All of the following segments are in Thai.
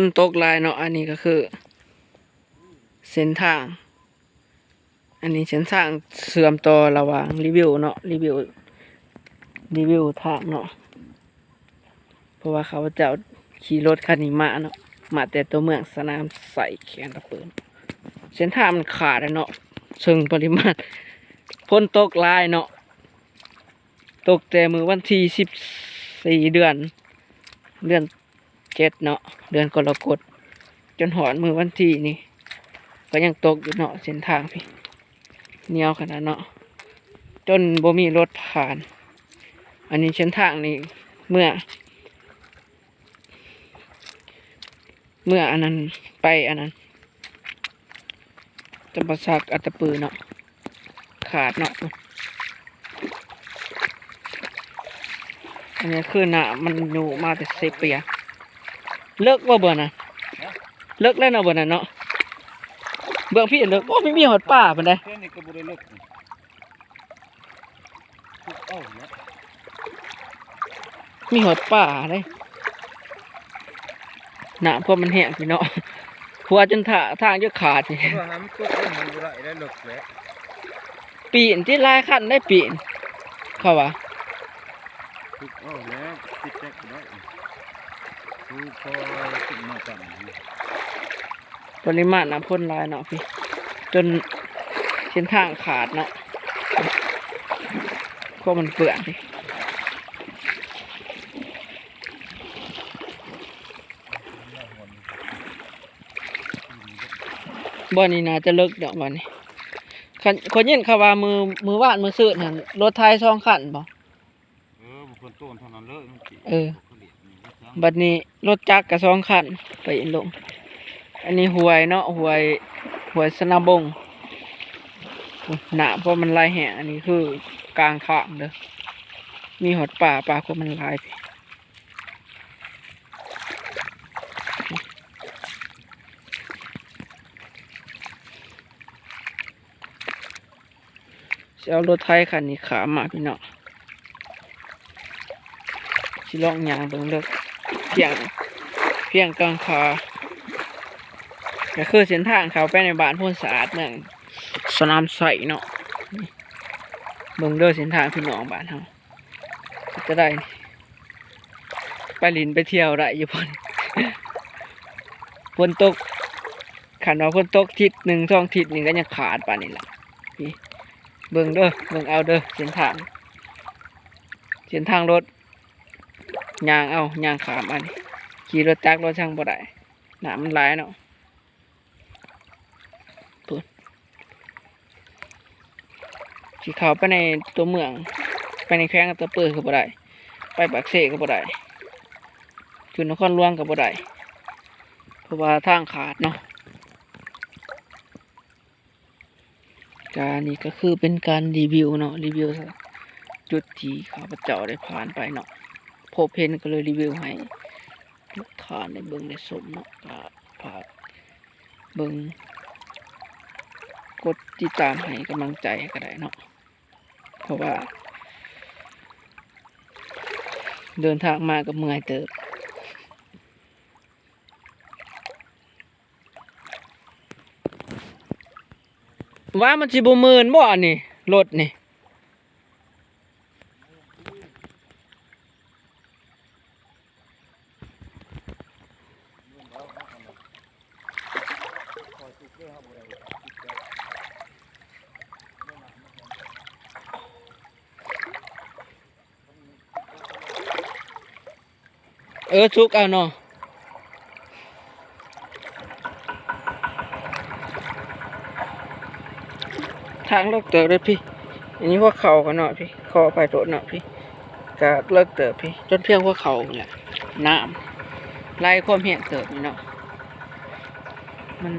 นตกลายเนาะอันนี้ก็คือเส้นทางอันนี้เส้นทางเสื่อมต่อระหว่างรีวิวเนาะรีวิวทางเนาะเพราะว่าเขาจะขี่รถคันนี้มาเนาะมาแต่ตัวเมืองสนามใส่แขนตะเปินเส้นทางมันขาดเนาะซึ่งปริมาณฝนตกลายเนาะตกแต่มือวันที่14 เดือน7เนาะเดือนกรกฎจนหอนมือวันที่นี่ก็ยังตกอยู่เนาะเส้นทางพี่เหนียวขนาดเนาะจนบ่มีรถผ่าน อันนี้เส้นทางนี่เมื่ออันนั้นไปอันนั้นจำปาสักอัตตปือเนาะขาดเนาะอันนี้คือหนามันอยู่มาแต่เซเปียเลิกว่าเบื่อน่ะเลิกแล้วเนาะเบื่อน่ะเนาะเบื้องพี่เลิกโอ้ไม่มีหอดป่าเป็นไดมีหอดป่าเลยหนาพวกมันแห้งพี่เนาะหัวจนทางจะขาดนี่ปีนที่ลายขั้นได้ปีนเขาวะปริมาณน้ำพ่นลายเนาะพี่จนเส้นทางขาดเนาะพวกมันเปื่อนดิบ่อนี้น่าจะเลิกเดี๋ยวบ่อนี้คนยินเขาว่ามือวาดมือซื้อนั่นรถไทย2 คันบ่คนต้นเท่านั้นเลยบัดนี้รถจักรก็2 คันไปลงอันนี้ห้วยเนาะห้วยสนาบงหนาเพราะมันลายแห้งอันนี้คือกลางทางเด้อมีหอดป่าก็มันลายพี่เอารถไทยคันนี้ขามาพี่เนาะสิลองยางเบิ่งเลิกเพียงกลางขาก็คือเส้นทางเขาไปในบ้านโพนสะอาดเมืองสนามใสเนาะเบิ่งเด้อเส้นทางพี่น้องบ้านเฮาจะได้ไปลินไปเที่ยวได้อยู่พุ่นฝนตกขันว่าฝนตกทิศ1 2 ทิศนี่ก็ยังขาดป่านนี้ล่ะพี่เบิ่งเด้อเบิ่งเอาเด้อเส้นทางรถยางขามอันนี้ขี่รถจักรรถช่างบ่ได้หนามันหลายเนาะขี่เขาไปในตัวเมืองไปในแข้งตะเปิดก็บ่ได้ไปปากเสก็บ่ได้ขึ้นนครหลวงก็บ่ได้เพราะว่าทางขาดเนาะการนี้ก็คือเป็นการรีวิวเนาะรีวิวจุดที่ข้าพเจ้าได้ผ่านไปเนาะพบเห็นก็เลยรีวิวให้ทุกท่านได้เบิ่งได้ชมเนาะก็ฝากเบิ่งกดติดตามให้กำลังใจก็ได้เนาะเพราะว่าเดินทางมากับเมื่อยเติบว่ามันสิบ่หมื่นบ่อันนี้รถนี่ชุกเอาเนาะทางเลิกเติบเลยพี่อันนี้ว่าเขากันเนาะพี่คอไปโดดเนาะพี่จะเลิกเติบพี่จนเพียงว่าเขาแหละน้ำไล่ความเหี่ยงเติบนี่เนาะมัน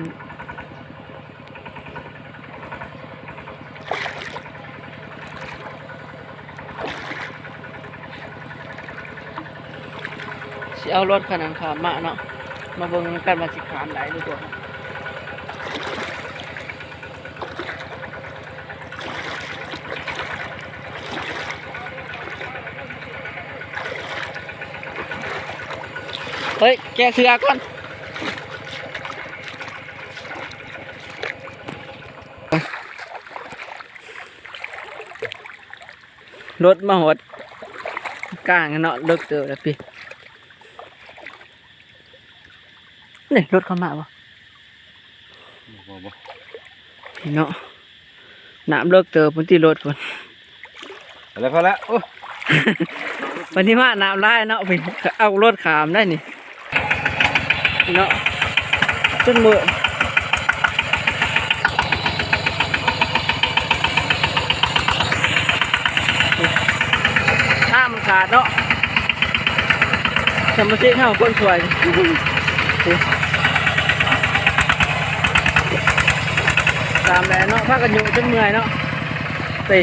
สิเอารถขนาดขามมาเนาะมาเบิ่งกันมาสิขามได้หรือเปล่าเฮ้ยแกเสือก่อน รถมาหดกลางกันเนาะเลิกเติบแล้วพี่นี่รถเข้ามาบ่ บ่ พี่เนาะน้ำเลิกเติบพื้นที่รถคน อะไรพอแล้วโอ้ วันนี้ว่าน้ำลายเนาะพี่เอารถขามได้นี่พี่เนาะจนมือถ้ามันขาดเนาะสมาชิกเข้าคนสวยตามแลเนาะพากันอยู่จนเมื่อยเนาะตี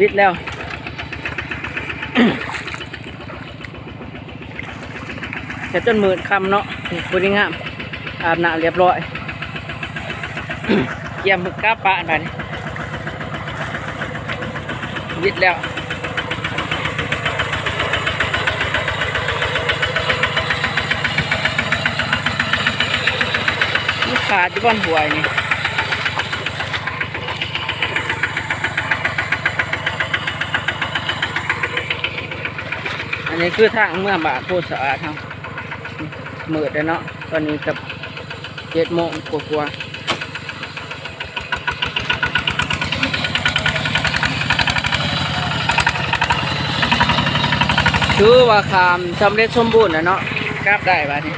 วิดแล้ว เสร็จจนมืดคำเนาะบริงามอาบน้ำเรียบร้อย เกี่ยมมึกกาปะหน่อยวิดแล้วมันขาดที่บ้านหวยนี่อันนี้คือทางเมื่อบาทโพธิ์สะอาดครับมืดแล้วเนาะตอนนี้กับ7 โมงกว่าๆถือว่าคามสำเร็จสมบูรณ์นะเนาะกราบได้บาดนี้